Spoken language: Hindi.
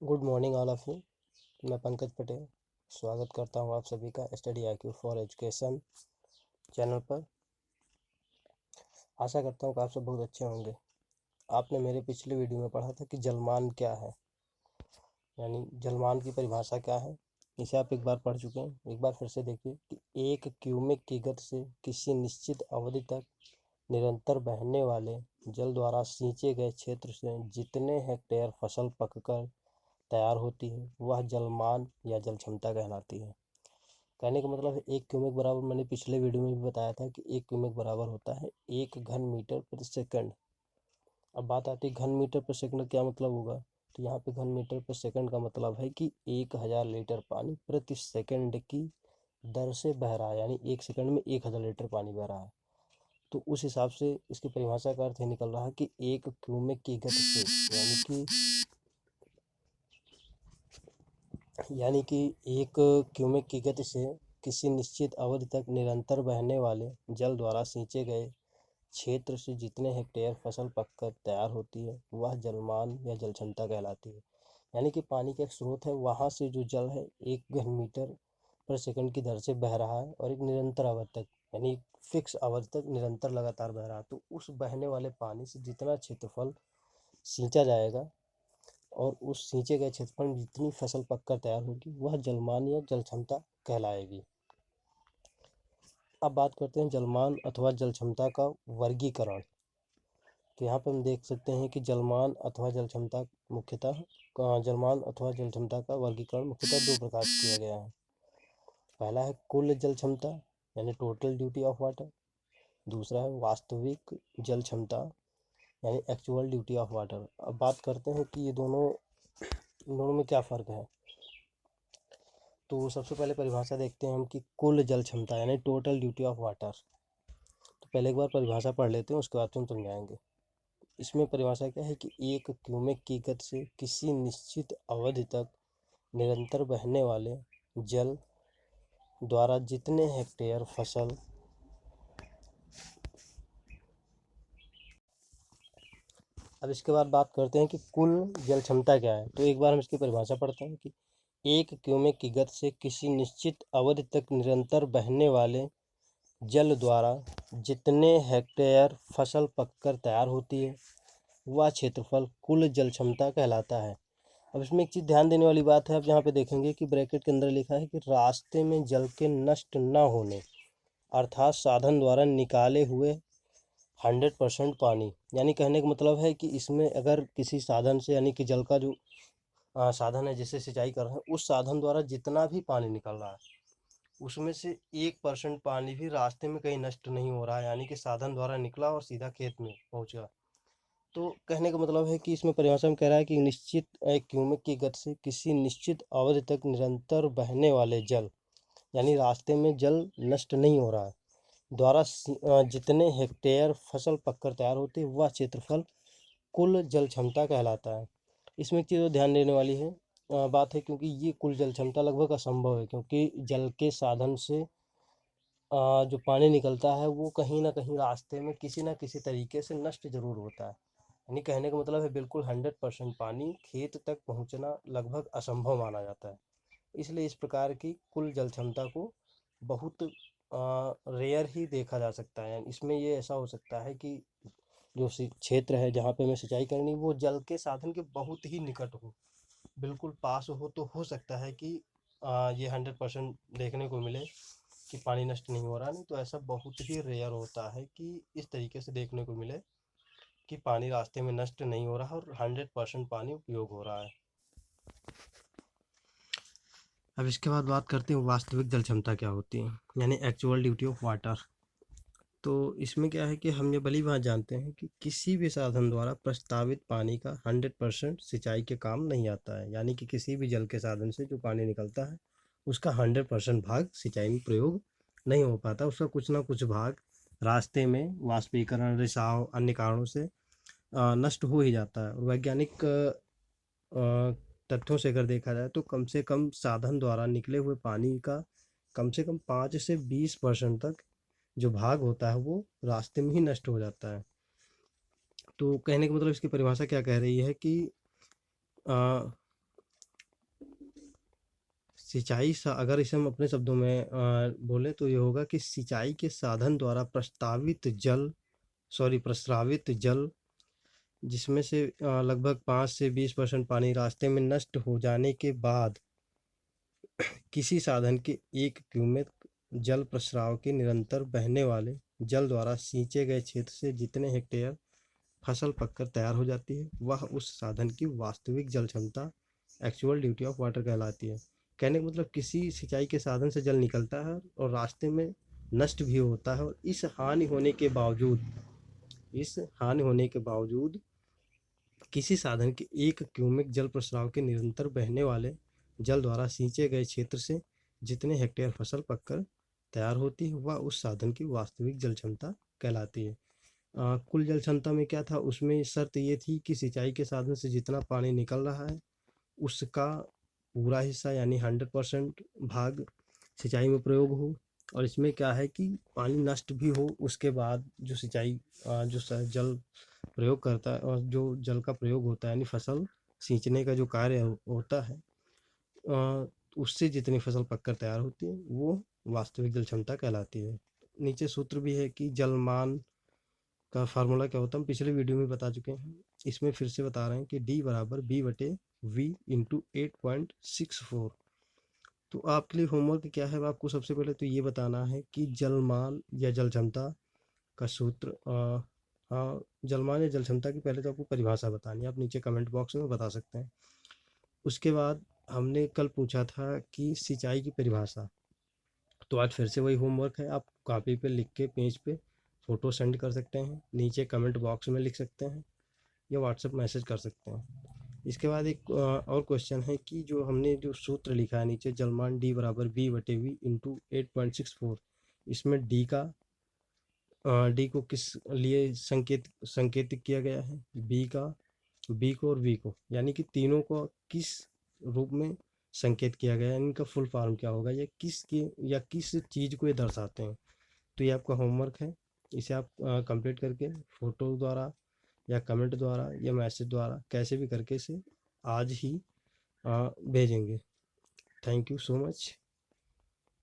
Good morning all of you. मैं पंकज पटेल स्वागत करता हूं आप सभी का study IQ for education channel पर। आशा करता हूं कि आप सब बहुत अच्छे होंगे। आपने मेरे पिछले वीडियो में पढ़ा था कि जलमान क्या है, यानी जलमान की परिभाषा क्या है। इसे आप एक बार पढ़ चुके हैं। एक बार फिर से देखिए कि एक क्यूबिक की गति से किसी निश्चित अवधि तक निरंतर बहने वाले जल द्वारा सींचे गए क्षेत्र से जितने हेक्टेयर फसल पककर तैयार होती है वह जलमान या जल क्षमता कहलाती है। कहने का मतलब है एक क्यूबिक बराबर, मैंने पिछले वीडियो में भी बताया था कि एक क्यूबिक बराबर होता है 1 घन मीटर प्रति सेकंड। अब बात आती है घन मीटर पर सेकंड क्या मतलब होगा। तो यहाँ पे घन मीटर पर सेकंड का मतलब है कि 1000 लीटर पानी प्रति सेकंड की दर से बह रहा है, यानी 1 सेकंड में 1000 लीटर पानी बह रहा है। तो उस हिसाब से इसकी परिभाषा का अर्थ ये निकल रहा है कि एक क्यूबिक की गति से यानी कि एक क्यूबिक की गति से किसी निश्चित अवधि तक निरंतर बहने वाले जल द्वारा सींचे गए क्षेत्र से जितने हेक्टेयर फसल पककर तैयार होती है वह जलमान या जल क्षमता कहलाती है। यानी कि पानी का एक स्रोत है, वहाँ से जो जल है 1 घन मीटर पर सेकंड की दर से बह रहा है और एक निरंतर अवधि तक, यानी फिक्स अवधि तक निरंतर लगातार बह रहा है। तो उस बहने वाले पानी से जितना क्षेत्रफल सींचा जाएगा और उस सींचे गए क्षेत्रफल में जितनी फसल पककर तैयार होगी वह जलमान या जल क्षमता कहलाएगी। अब बात करते हैं जलमान अथवा जल क्षमता का वर्गीकरण। तो यहाँ पर हम देख सकते हैं कि जलमान अथवा जल क्षमता का वर्गीकरण मुख्यतः दो प्रकार से किया गया है। पहला है कुल जल क्षमता यानी टोटल ड्यूटी ऑफ वाटर। दूसरा है वास्तविक जल क्षमता यानी एक्चुअल ड्यूटी ऑफ वाटर। अब बात करते हैं कि इन दोनों में क्या फ़र्क है। तो सबसे पहले परिभाषा देखते हैं हम कि कुल जल क्षमता यानी टोटल ड्यूटी ऑफ वाटर। तो पहले एक बार परिभाषा पढ़ लेते हैं, उसके बाद हम समझाएंगे। इसमें परिभाषा क्या है कि एक क्यूबिक की गति से किसी निश्चित अवधि तक निरंतर बहने वाले जल द्वारा जितने हेक्टेयर फसल अब इसके बाद बात करते हैं कि कुल जल क्षमता क्या है। तो एक बार हम इसकी परिभाषा पढ़ते हैं कि एक क्यूबिक की गति से किसी निश्चित अवधि तक निरंतर बहने वाले जल द्वारा जितने हेक्टेयर फसल पककर तैयार होती है वह क्षेत्रफल कुल जल क्षमता कहलाता है। अब इसमें एक चीज़ ध्यान देने वाली बात है। अब यहाँ पे देखेंगे कि ब्रैकेट के अंदर लिखा है कि रास्ते में जल के नष्ट न होने अर्थात साधन द्वारा निकाले हुए 100% पानी। यानी कहने का मतलब है कि इसमें अगर किसी साधन से, यानी कि जल का जो साधन है जिससे सिंचाई कर रहे हैं, उस साधन द्वारा जितना भी पानी निकल रहा है उसमें से 1% पानी भी रास्ते में कहीं नष्ट नहीं हो रहा है, यानी कि साधन द्वारा निकला और सीधा खेत में पहुंचा। तो कहने का मतलब है कि इसमें परिभाषा में कह रहा है कि निश्चित एक क्यूबिक की गति से किसी निश्चित अवधि तक निरंतर बहने वाले जल, यानी रास्ते में जल नष्ट नहीं हो रहा है, द्वारा जितने हेक्टेयर फसल पककर तैयार होती है वह क्षेत्रफल कुल जल क्षमता कहलाता है। इसमें एक चीज़ और ध्यान देने वाली है बात है, क्योंकि ये कुल जल क्षमता लगभग असंभव है, क्योंकि जल के साधन से जो पानी निकलता है वो कहीं ना कहीं रास्ते में किसी न किसी तरीके से नष्ट जरूर होता है। यानी कहने का मतलब है बिल्कुल 100% पानी खेत तक पहुंचना लगभग असंभव माना जाता है। इसलिए इस प्रकार की कुल जल क्षमता को बहुत रेयर ही देखा जा सकता है। इसमें ये ऐसा हो सकता है कि जो क्षेत्र है जहाँ पे हमें सिंचाई करनी वो जल के साधन के बहुत ही निकट हो, बिल्कुल पास हो, तो हो सकता है कि ये 100% देखने को मिले कि पानी नष्ट नहीं हो रहा। नहीं तो ऐसा बहुत ही रेयर होता है कि इस तरीके से देखने को मिले कि पानी रास्ते में नष्ट नहीं हो रहा और 100% पानी उपयोग हो रहा है। अब इसके बाद बात करते हैं वास्तविक जल क्षमता क्या होती है, यानी एक्चुअल ड्यूटी ऑफ वाटर। तो इसमें क्या है कि हम ये भली बात जानते हैं कि किसी भी साधन द्वारा प्रस्तावित पानी का 100% सिंचाई के काम नहीं आता है। यानी कि किसी भी जल के साधन से जो पानी निकलता है उसका 100% भाग सिंचाई में प्रयोग नहीं हो पाता। उसका कुछ ना कुछ भाग रास्ते में वाष्पीकरण, रिसाव, अन्य कारणों से नष्ट हो ही जाता है। और वैज्ञानिक तथ्यों से अगर देखा जाए तो कम से कम साधन द्वारा निकले हुए पानी का कम से कम 5 से 20% तक जो भाग होता है वो रास्ते में ही नष्ट हो जाता है। तो कहने का मतलब इसकी परिभाषा क्या कह रही है कि अगर इसे हम अपने शब्दों में बोले तो ये होगा कि सिंचाई के साधन द्वारा प्रस्रावित जल जिसमें से लगभग 5 से 20% पानी रास्ते में नष्ट हो जाने के बाद किसी साधन के 1 क्यूमेक जल प्रस्राव के निरंतर बहने वाले जल द्वारा सींचे गए क्षेत्र से जितने हेक्टेयर फसल पककर तैयार हो जाती है वह उस साधन की वास्तविक जल क्षमता एक्चुअल ड्यूटी ऑफ वाटर कहलाती है। कहने का मतलब किसी सिंचाई के साधन से जल निकलता है और रास्ते में नष्ट भी होता है और इस हानि होने के बावजूद किसी साधन के 1 क्यूमेक जल प्रस्राव के निरंतर बहने वाले जल द्वारा सींचे गए क्षेत्र से जितने हेक्टेयर फसल पककर तैयार होती है वह उस साधन की वास्तविक जल क्षमता कहलाती है। कुल जल क्षमता में क्या था, उसमें शर्त ये थी कि सिंचाई के साधन से जितना पानी निकल रहा है उसका पूरा हिस्सा यानी 100% भाग सिंचाई में प्रयोग हो। और इसमें क्या है कि पानी नष्ट भी हो उसके बाद जो जल प्रयोग करता है और जो जल का प्रयोग होता है यानी फसल सींचने का जो कार्य होता है उससे जितनी फसल पककर तैयार होती है वो वास्तविक जल क्षमता कहलाती है। नीचे सूत्र भी है कि जलमान का फार्मूला क्या होता है, हम पिछले वीडियो में बता चुके हैं, इसमें फिर से बता रहे हैं कि D बराबर B/V इंटू 8.64। तो आपके लिए होमवर्क क्या है, आपको सबसे पहले तो ये बताना है कि जलमान या जल क्षमता का सूत्र हाँ, जलमान या जल क्षमता की पहले तो आपको परिभाषा बतानी है, आप नीचे कमेंट बॉक्स में बता सकते हैं। उसके बाद हमने कल पूछा था कि सिंचाई की परिभाषा, तो आज फिर से वही होमवर्क है, आप कॉपी पे लिख के पेज पे फ़ोटो सेंड कर सकते हैं, नीचे कमेंट बॉक्स में लिख सकते हैं या व्हाट्सएप मैसेज कर सकते हैं। इसके बाद एक और क्वेश्चन है कि जो हमने जो सूत्र लिखा है नीचे जलमान D बराबर B/V इंटू 8.64, इसमें डी को किस लिए संकेतित किया गया है, बी को और वी को, यानी कि तीनों को किस रूप में संकेत किया गया है, इनका फुल फॉर्म क्या होगा या किस चीज़ को ये दर्शाते हैं। तो ये आपका होमवर्क है, इसे आप कंप्लीट करके फ़ोटो द्वारा या कमेंट द्वारा या मैसेज द्वारा कैसे भी करके इसे आज ही भेजेंगे। Thank you so much.